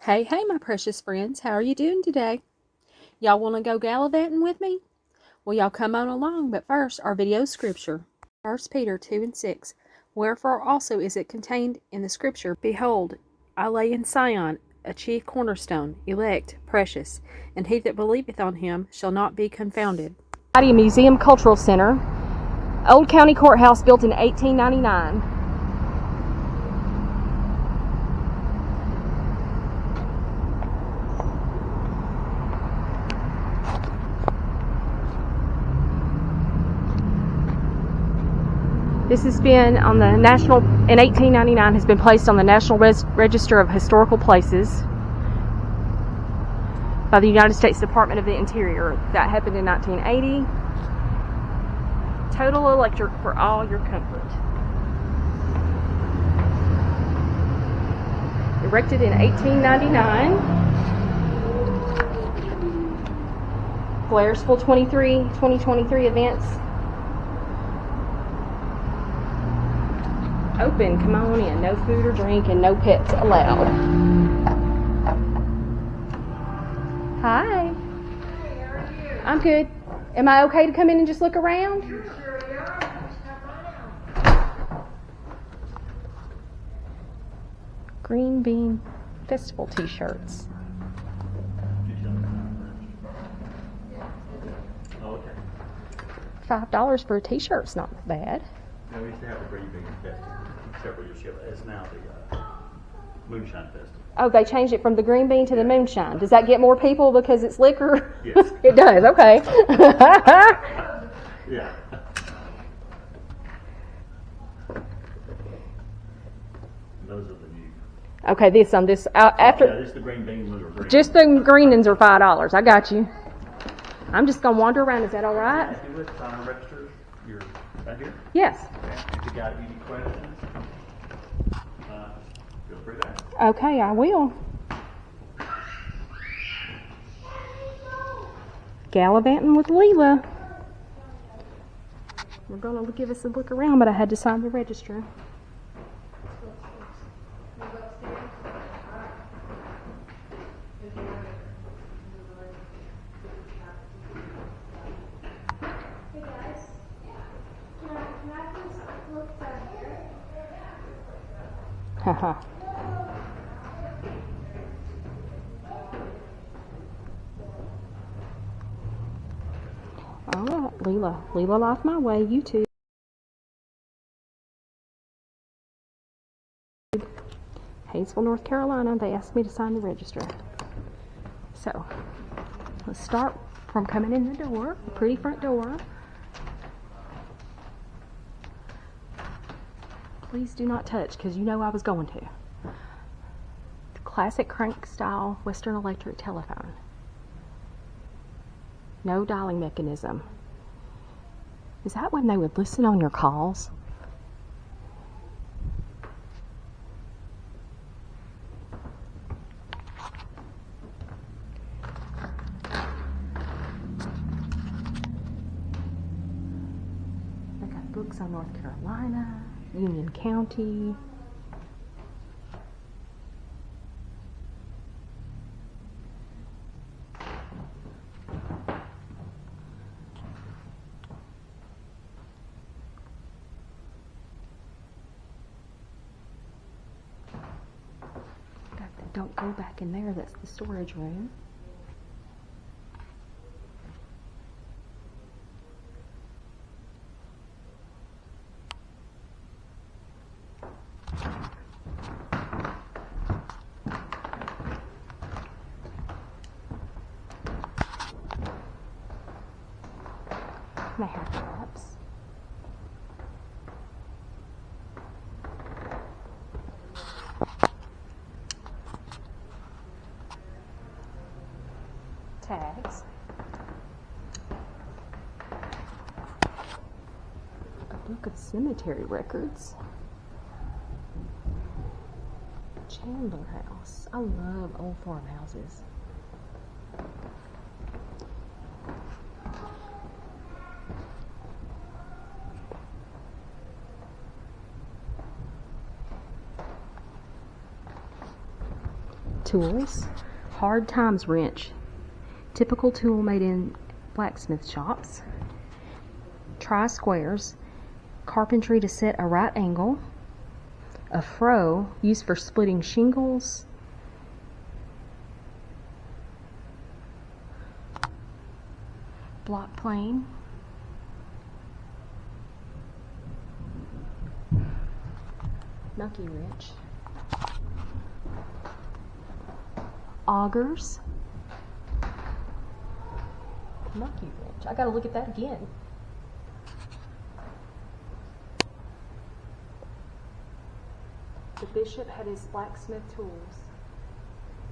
Hey, my precious friends, how are you doing today? Y'all want to go gallivanting with me? Well, y'all come on along, but first, our video scripture. 1 Peter 2:6. Wherefore also is it contained in the scripture, Behold, I lay in Sion a chief cornerstone, elect, precious, and he that believeth on him shall not be confounded. Museum Cultural Center, Old County Courthouse, built in 1899. This has been on the national, in 1899, has been placed on the National Register of Historical Places by the United States Department of the Interior. That happened in 1980. Total electric for all your comfort. Erected in 1899. Blairsville 2023 events. Open, come on in. No food or drink and no pets allowed. Hi. Hey, how are you? I'm good. Am I okay to come in and just look around? You sure are. Just come on out. Green Bean Festival t-shirts. Oh, okay. $5 for a t-shirt's not bad. No, we used to have the Green Bean Festival several years ago. It's now the Moonshine Festival. Oh, they changed it from the green bean to the moonshine. Does that get more people because it's liquor? Yes. It does, okay. Yeah. Those are the new. Okay, this after. Yeah, just the green beans are green. Just the green ones are $5. I got you. I'm just gonna wander around. Is that all right? If you would sign a register, you're right here. Yes. Okay. If you got any questions, feel free to ask. Okay, I will. Gallivanting with Lela. We're gonna give us a look around, but I had to sign the register. Hey guys. Can I please look down here? Haha. All right, Lela Life My Way, YouTube. Hayesville, North Carolina. They asked me to sign the register. So, let's start from coming in the door. A pretty front door. Please do not touch, because you know I was going to. The classic crank style Western Electric telephone. No dialing mechanism. Is that when they would listen on your calls? They got books on North Carolina, Union County. Don't go back in there, that's the storage room. They have traps. Tags. A book of cemetery records. Chandler House. I love old farmhouses. tools. Hard Times wrench. Typical tool made in blacksmith shops. Tri-squares. Carpentry to set a right angle. A froe used for splitting shingles. Block plane. Monkey wrench. Augers. Monkey wrench. I gotta look at that again. The bishop had his blacksmith tools.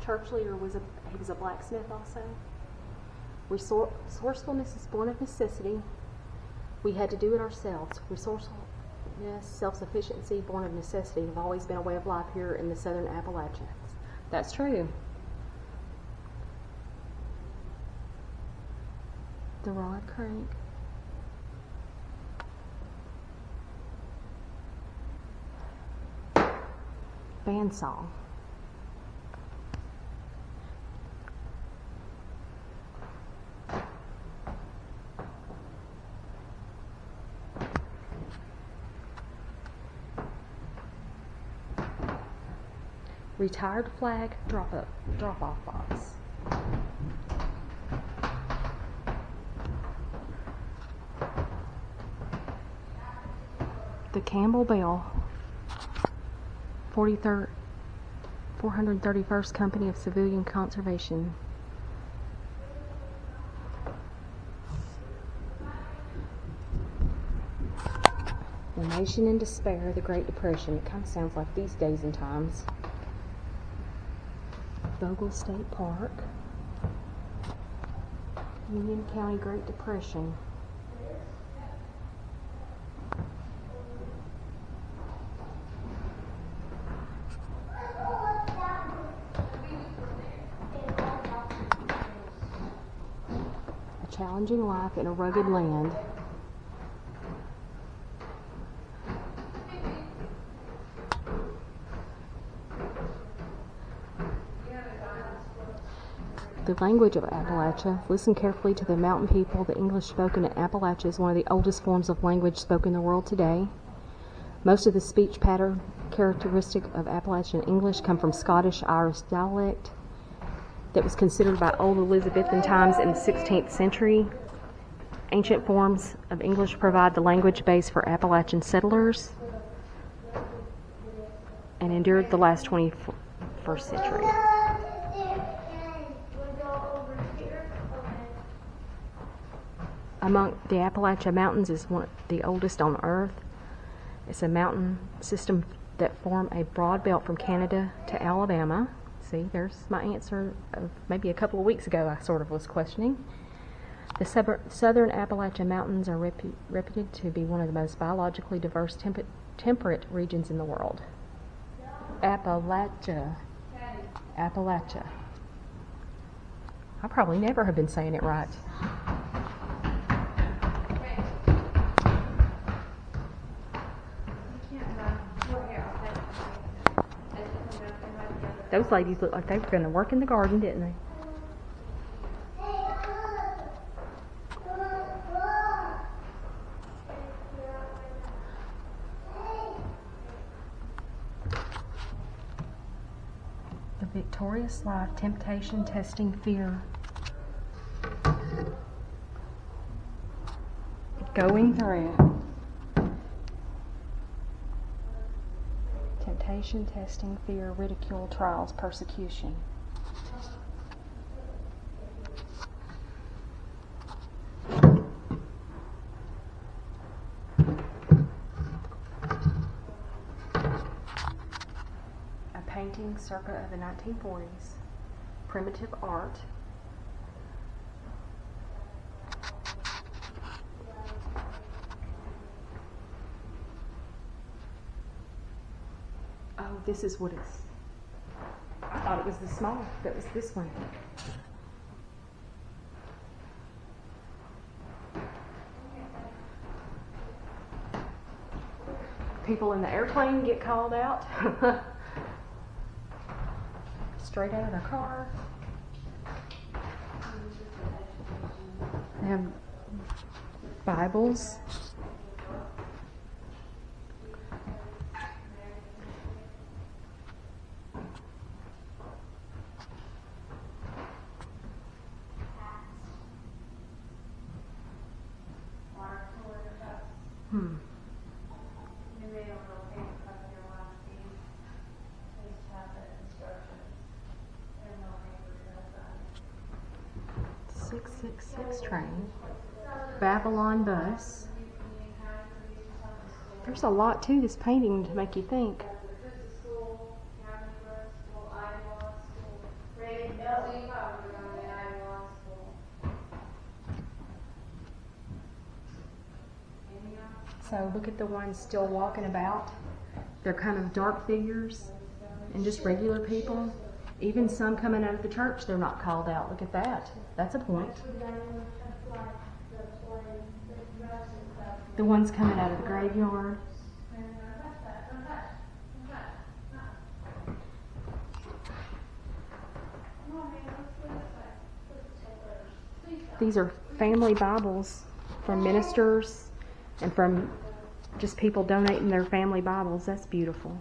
Church leader was a blacksmith also. Resourcefulness is born of necessity. We had to do it ourselves. Resourcefulness, self-sufficiency, born of necessity have always been a way of life here in the southern Appalachians. That's true. The rod crank. Bandsaw. Retired flag drop-off box. The Campbell Bell, 431st Company of Civilian Conservation. The Nation in Despair, the Great Depression. It kind of sounds like these days and times. Bogle State Park. Union County Great Depression. A challenging life in a rugged land. The language of Appalachia. Listen carefully to the mountain people. The English spoken in Appalachia is one of the oldest forms of language spoken in the world today. Most of the speech pattern characteristic of Appalachian English come from Scottish-Irish dialect that was considered by old Elizabethan times in the 16th century. Ancient forms of English provide the language base for Appalachian settlers and endured the last 21st century. Among the Appalachian Mountains is one of the oldest on Earth. It's a mountain system that form a broad belt from Canada to Alabama. See, there's my answer of maybe a couple of weeks ago I sort of was questioning. The southern Appalachian Mountains are reputed to be one of the most biologically diverse temperate regions in the world. Appalachia. Appalachia. I probably never have been saying it right. Those ladies looked like they were going to work in the garden, didn't they? The Victorious Life, Temptation, Testing, Fear. Going through. Temptation, testing, fear, ridicule, trials, persecution. A painting circa of the 1940s. Primitive art. Oh, this is what it's... I thought it was the small. That was this one. People in the airplane get called out. straight out of their car. They have Bibles. Train, Babylon bus. There's a lot to this painting to make you think. So look at the ones still walking about. They're kind of dark figures and just regular people. Even some coming out of the church, they're not called out. Look at that. That's a point. The ones coming out of the graveyard. These are family Bibles from ministers and from just people donating their family Bibles. That's beautiful.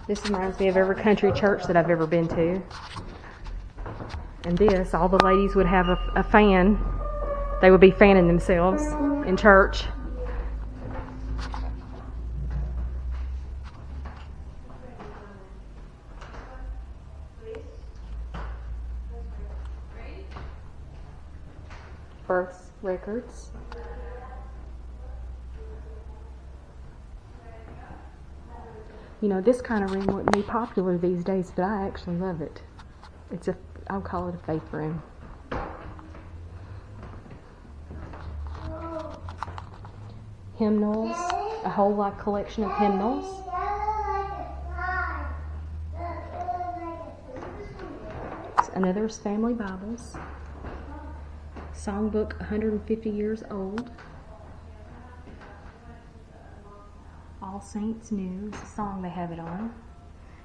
This reminds me of every country church that I've ever been to. And this, all the ladies would have a fan. They would be fanning themselves in church. Birth records. You know, this kind of room wouldn't be popular these days, but I actually love it. I'll call it a faith room. Hymnals, a whole lot collection of hymnals. Another's family Bibles. Songbook 150 years old. All Saints New is the song they have it on.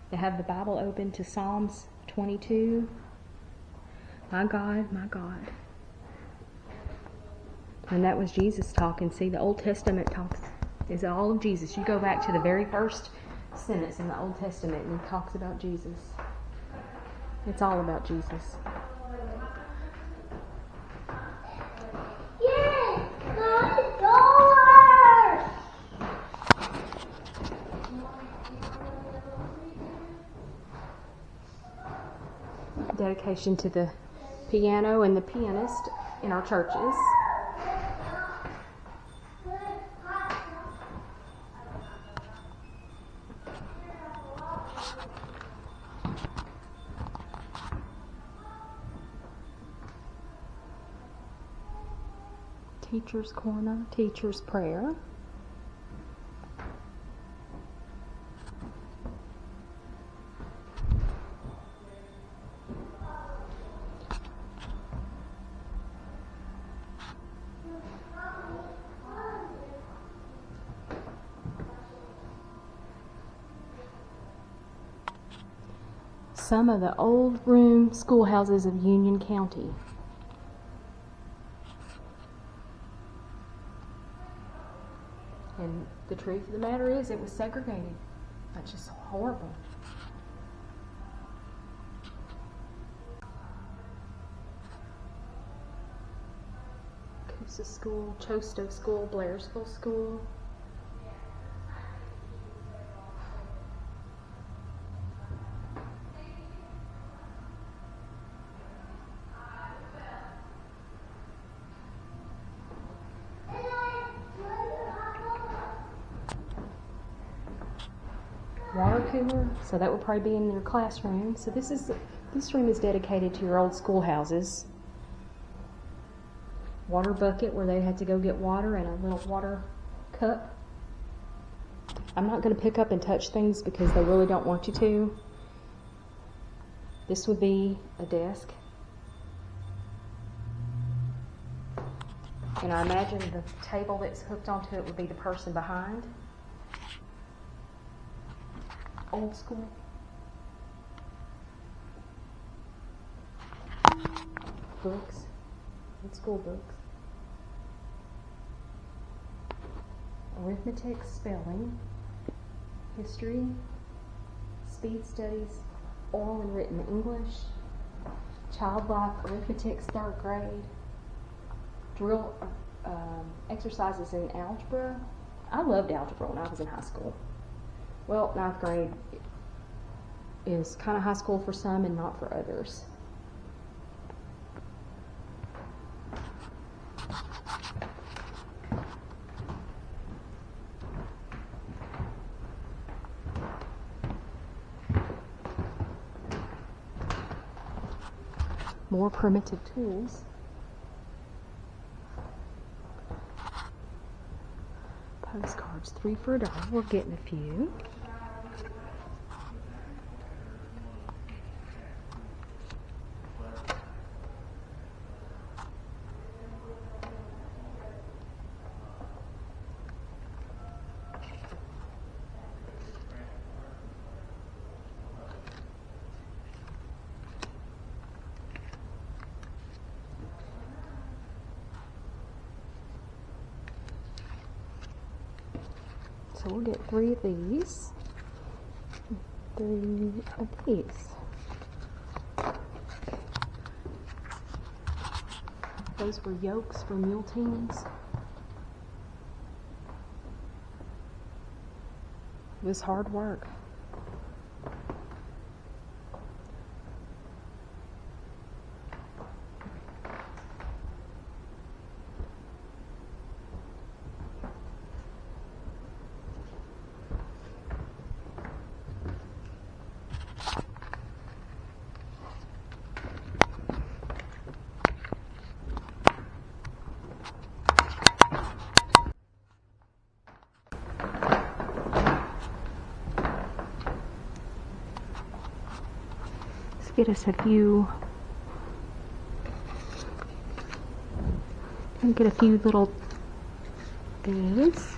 They have the Bible open to Psalms 22. My God, my God. And that was Jesus talking. See, the Old Testament is all of Jesus. You go back to the very first sentence in the Old Testament and it talks about Jesus. It's all about Jesus. Dedication to the piano and the pianist in our churches. Teacher's corner, teacher's prayer. Some of the old room schoolhouses of Union County. And the truth of the matter is, it was segregated. That's just horrible. Coosa School, Chosto School, Blairsville School. Water cooler, so that would probably be in your classroom. So this room is dedicated to your old schoolhouses. Water bucket where they had to go get water and a little water cup. I'm not going to pick up and touch things because they really don't want you to. This would be a desk. And I imagine the table that's hooked onto it would be the person behind. Old school. Books. Old school books. Arithmetic, spelling, history, speed studies, oral and written English, child life, arithmetic, 3rd grade, drill exercises in algebra. I loved algebra when I was in high school. Well, 9th grade is kind of high school for some and not for others. More primitive tools. Postcards, 3 for $1. We're getting a few. So we'll get 3 of these, 3 of these. Those were yokes for mule teams. It was hard work. Get us a few, and get a few little things.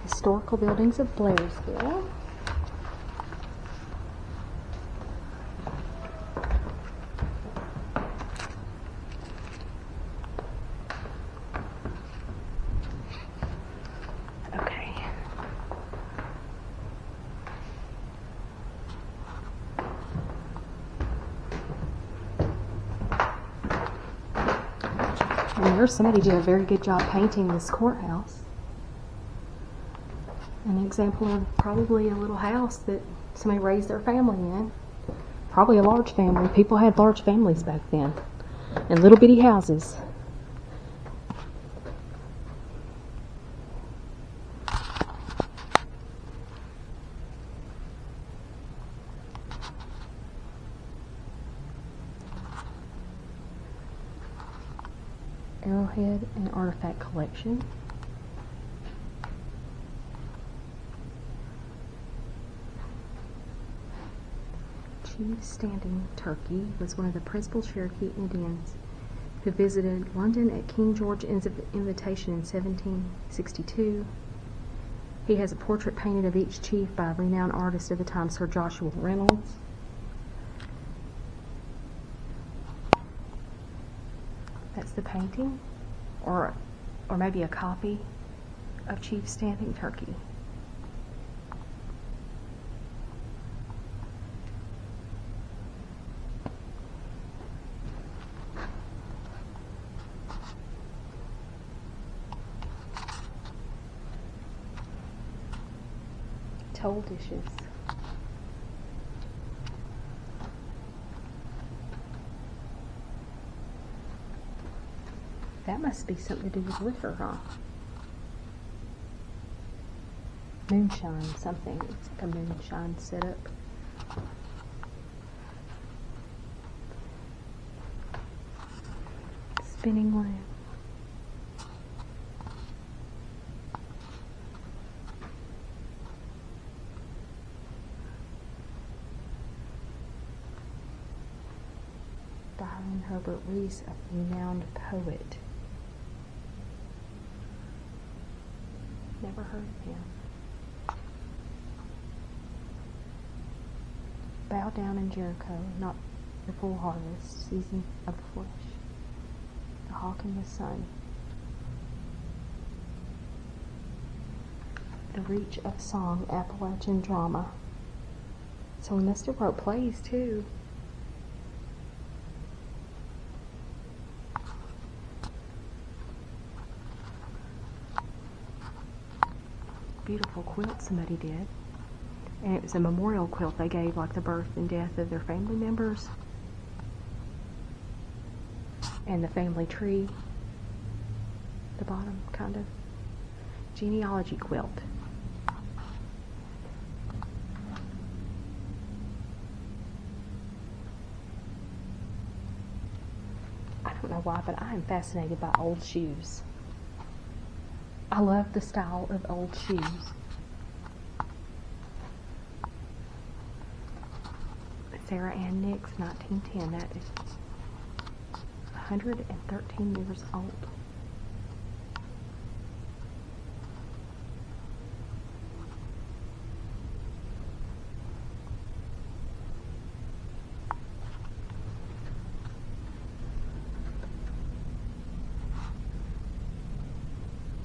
Historical buildings of Blairsville. Somebody did a very good job painting this courthouse. An example of probably a little house that somebody raised their family in. Probably a large family. People had large families back then. And little bitty houses. Arrowhead and artifact collection. Chief Standing Turkey was one of the principal Cherokee Indians who visited London at King George's invitation in 1762. He has a portrait painted of each chief by a renowned artist of the time, Sir Joshua Reynolds. That's the painting, or maybe a copy of Chief Standing Turkey. Toll dishes. That must be something to do with liquor, huh? moonshine something. It's like a moonshine setup. Spinning lamp. Byron Herbert Reese, a renowned poet. Never heard of him. Bow down in Jericho, not the full harvest, season of the flesh. The hawk and the sun. The reach of song, Appalachian drama. So he must have wrote plays too. Beautiful quilt somebody did. And it was a memorial quilt they gave, like the birth and death of their family members. And the family tree. The bottom, kind of. Genealogy quilt. I don't know why, but I am fascinated by old shoes. I love the style of old shoes. Sarah Ann Nix, 1910. That is 113 years old.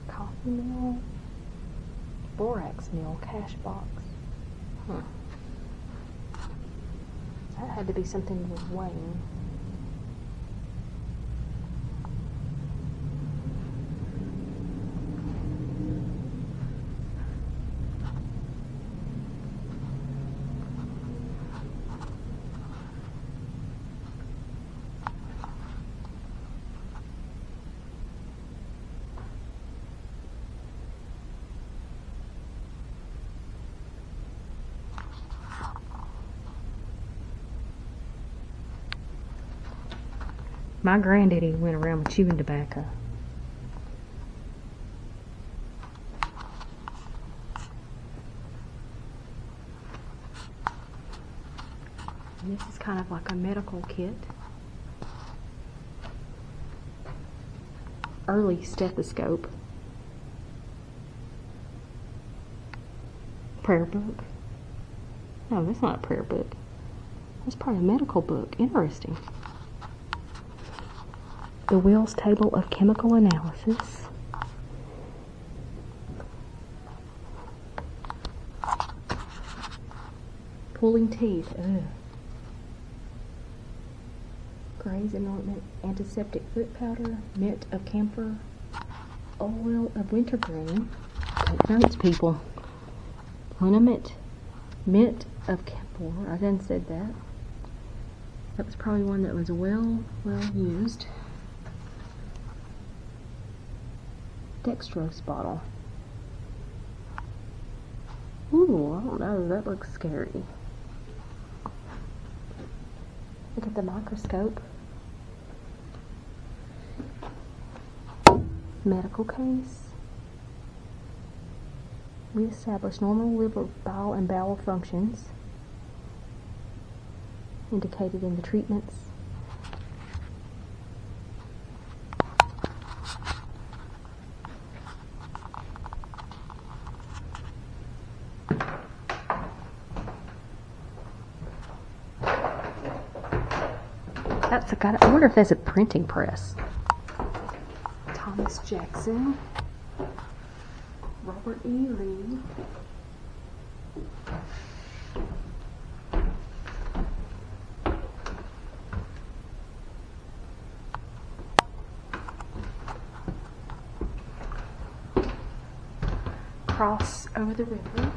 Coffee mill, borax mill, cash box. That had to be something with Wayne. My granddaddy went around with chewing tobacco. And this is kind of like a medical kit. Early stethoscope. Prayer book. No, that's not a prayer book. That's probably a medical book. Interesting. The Will's Table of Chemical Analysis. Pulling teeth. Ugh. Gray's anointment, antiseptic foot powder, mint of camphor, oil of wintergreen. Take notes, people. Liniment, mint of camphor. I done said that. That was probably one that was well used. Dextrose bottle. Ooh, I don't know, that looks scary. Look at the microscope. Medical case. Reestablish normal liver, bile, and bowel functions indicated in the treatments. I wonder if that's a printing press. Thomas Jackson. Robert E. Lee. Cross over the river.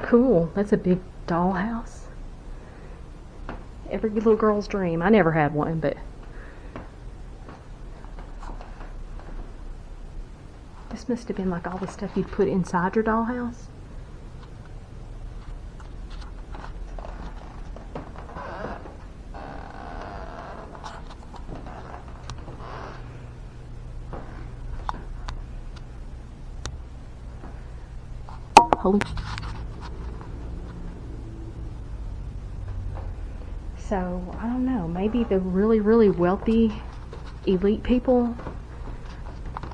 cool. That's a big dollhouse. Every little girl's dream. I never had one, but this must have been like all the stuff you'd put inside your dollhouse. Holy. So, I don't know, maybe the really, really wealthy elite people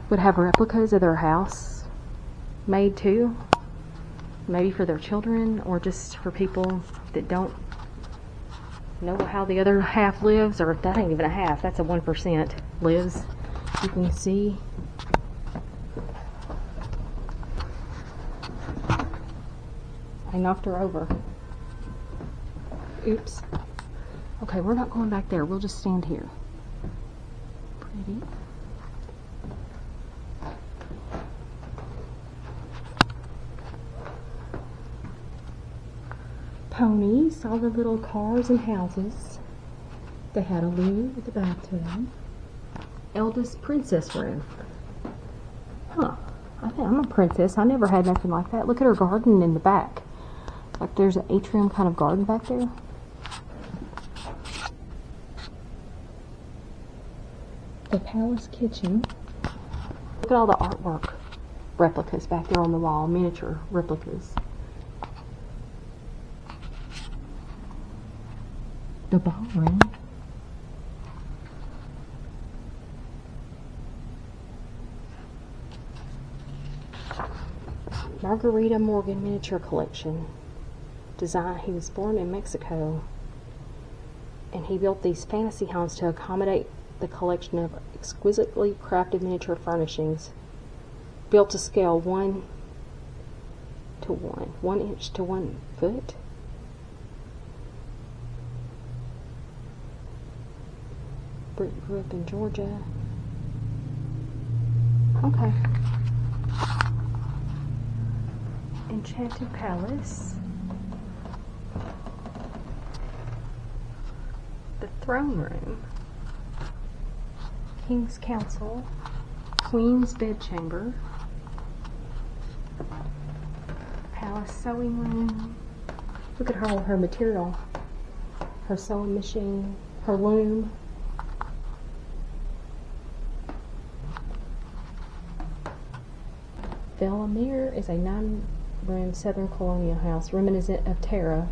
would have replicas of their house made too. Maybe for their children, or just for people that don't know how the other half lives, or if that ain't even a half, that's a 1% lives. You can see. I knocked her over. Oops. Okay, we're not going back there. We'll just stand here. Pretty. Ponies, all the little cars and houses. They had a loo with a bathtub. Eldest princess room. Huh. I think I'm a princess. I never had nothing like that. Look at her garden in the back. Like there's an atrium kind of garden back there. The palace kitchen. Look at all the artwork replicas back there on the wall, miniature replicas. The ballroom. Margarita Morgan miniature collection. Design. He was born in Mexico, and he built these fantasy homes to accommodate the collection of exquisitely crafted miniature furnishings, built to scale 1 to 1 inch to 1 foot. Britt grew up in Georgia. Okay. Enchanted Palace. The throne room. King's Council. Queen's bedchamber. Palace sewing room. Look at her material. Her sewing machine. Her loom. Velamir is a 9-room Southern colonial house reminiscent of Tara,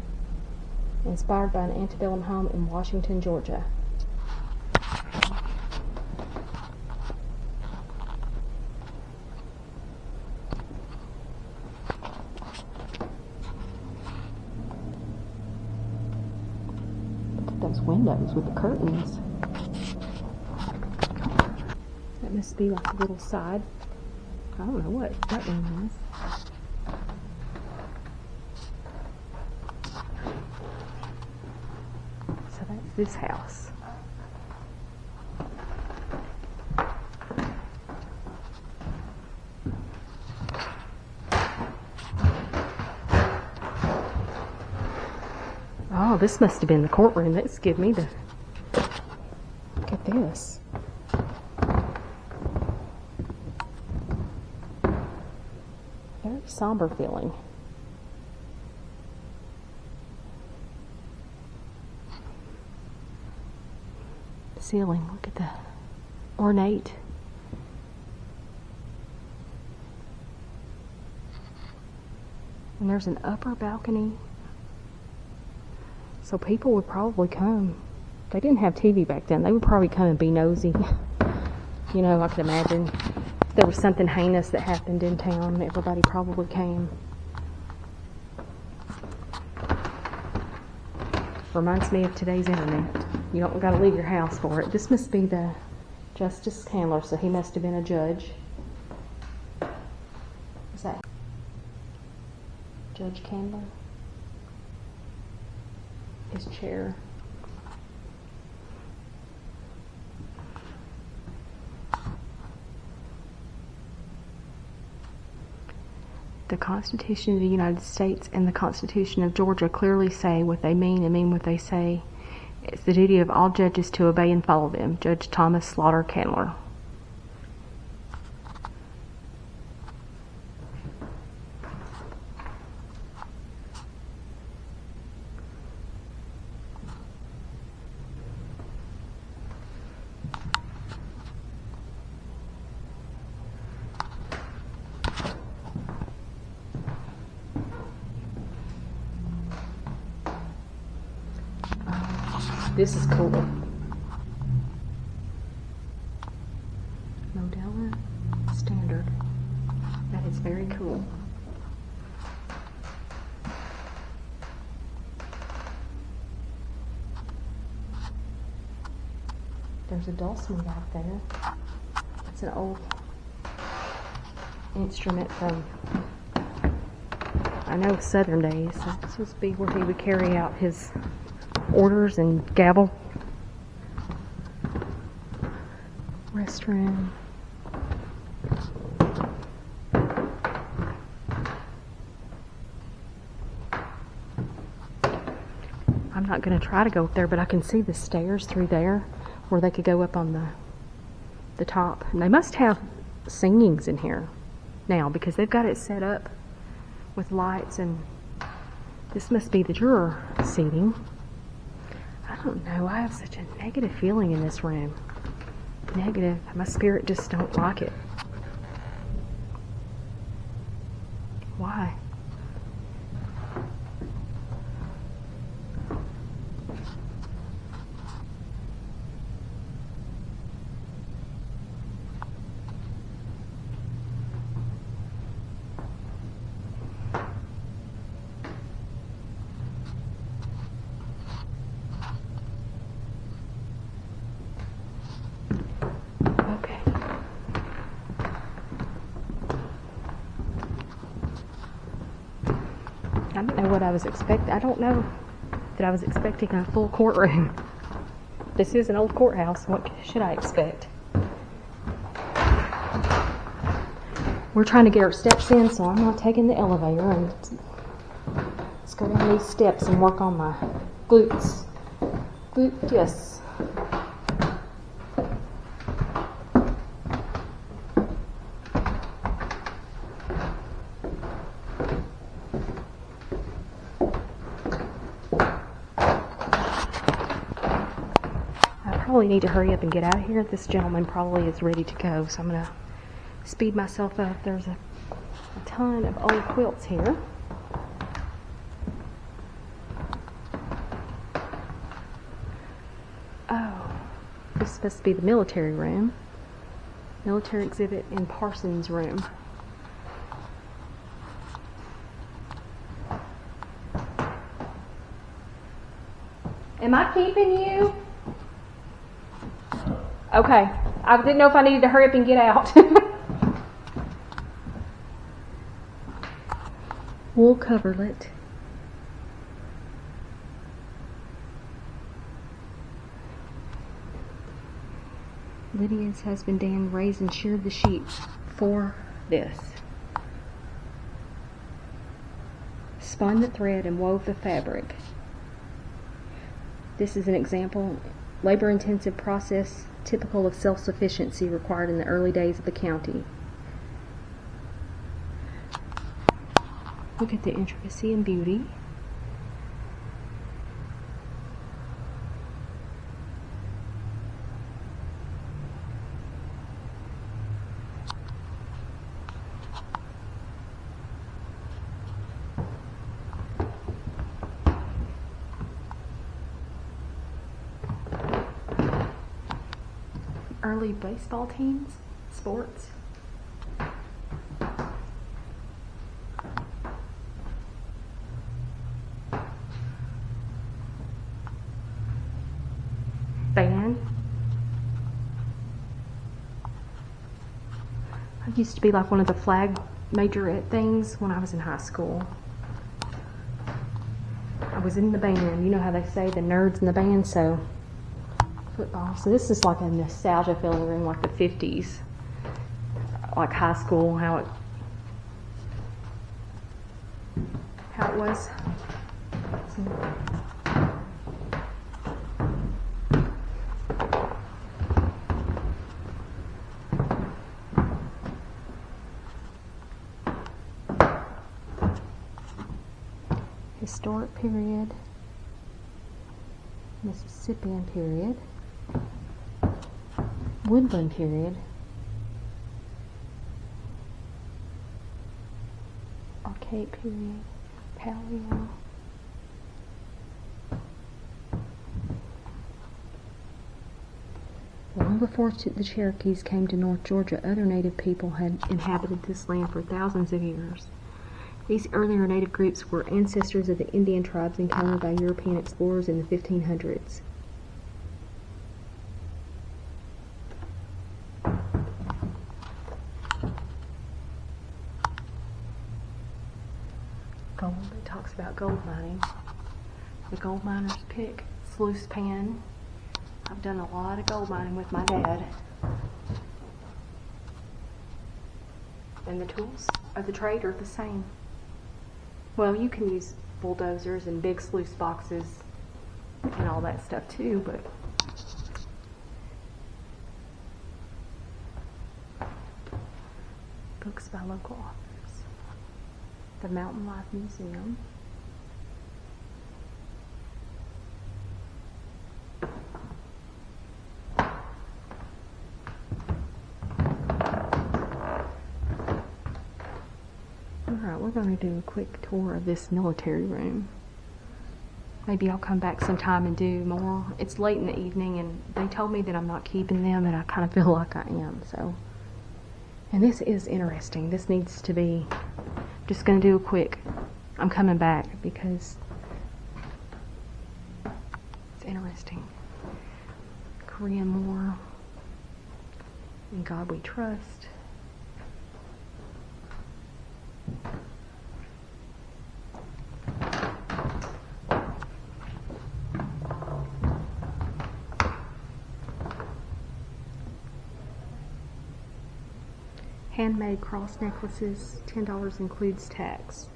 inspired by an antebellum home in Washington, Georgia. Look at those windows with the curtains. That must be like a little side. I don't know what that room is. So that's this house. Oh, this must have been the courtroom. Let's give me the... Look at this. Very somber feeling. The ceiling, look at the ornate. And there's an upper balcony. So people would probably come. They didn't have TV back then. They would probably come and be nosy. You know, I could imagine. If there was something heinous that happened in town, everybody probably came. Reminds me of today's internet. You don't gotta leave your house for it. This must be the Justice Candler, so he must have been a judge. Is that Judge Candler? His chair. The Constitution of the United States and the Constitution of Georgia clearly say what they mean and mean what they say. It's the duty of all judges to obey and follow them. Judge Thomas Slaughter Candler. This is cool. Modella Standard. That is very cool. There's a dulcimer out there. It's an old instrument from, I know, Southern days. This must be where he would carry out his orders and gavel. Restroom. I'm not going to try to go up there, but I can see the stairs through there where they could go up on the top. And they must have singings in here now because they've got it set up with lights, and this must be the juror seating. I don't know. I have such a negative feeling in this room. Negative. My spirit just don't like it. Why? I don't know what I was expecting. I don't know that I was expecting a full courtroom. This is an old courthouse. What should I expect? We're trying to get our steps in, so I'm not taking the elevator. And let's go down these steps and work on my glutes. Gluteus. Need to hurry up and get out of here. This gentleman probably is ready to go, so I'm going to speed myself up. There's a ton of old quilts here. Oh, this is supposed to be the military room. Military exhibit in Parsons' room. Am I keeping you? Okay, I didn't know if I needed to hurry up and get out. Wool coverlet. Lydia's husband Dan raised and sheared the sheep for this. Spun the thread and wove the fabric. This is an example, labor-intensive process typical of self-sufficiency required in the early days of the county. Look at the intricacy and beauty. Early baseball teams, sports. Band. I used to be like one of the flag majorette things when I was in high school. I was in the band. You know how they say the nerds in the band, so football. So this is like a nostalgia feeling room, like the 50s, like high school, how it was. Historic period, Mississippian period, woodland period, archaic period, paleo. Long before the Cherokees came to North Georgia, other native people had inhabited this land for thousands of years. These earlier native groups were ancestors of the Indian tribes encountered by European explorers in the 1500s. Gold, it talks about gold mining. The gold miner's pick, sluice pan. I've done a lot of gold mining with my dad. And the tools of the trade are the same. Well, you can use bulldozers and big sluice boxes and all that stuff too, but books by local authors. The Mountain Life Museum. Alright, we're going to do a quick tour of this military room. Maybe I'll come back sometime and do more. It's late in the evening and they told me that I'm not keeping them, and I kind of feel like I am, so. And this is interesting. This needs to be, just going to do a quick, I'm coming back because it's interesting. Korean War, In God We Trust. Handmade cross necklaces, $10 includes tax.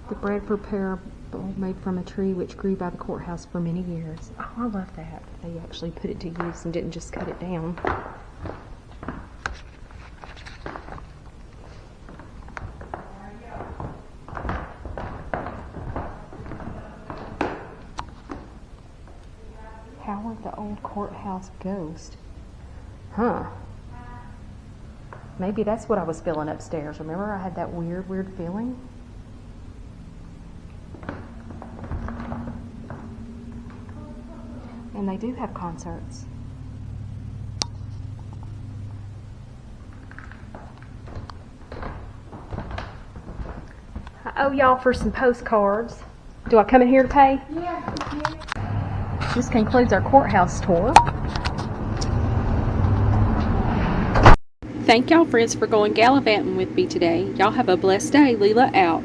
The Bradford parable made from a tree which grew by the courthouse for many years. Oh, I love that. They actually put it to use and didn't just cut it down. Howard the Old Courthouse Ghost. Huh. Maybe that's what I was feeling upstairs. Remember I had that weird feeling? And they do have concerts. I owe y'all for some postcards. Do I come in here to pay? Yeah. This concludes our courthouse tour. Thank y'all friends for going gallivanting with me today. Y'all have a blessed day. Lela out.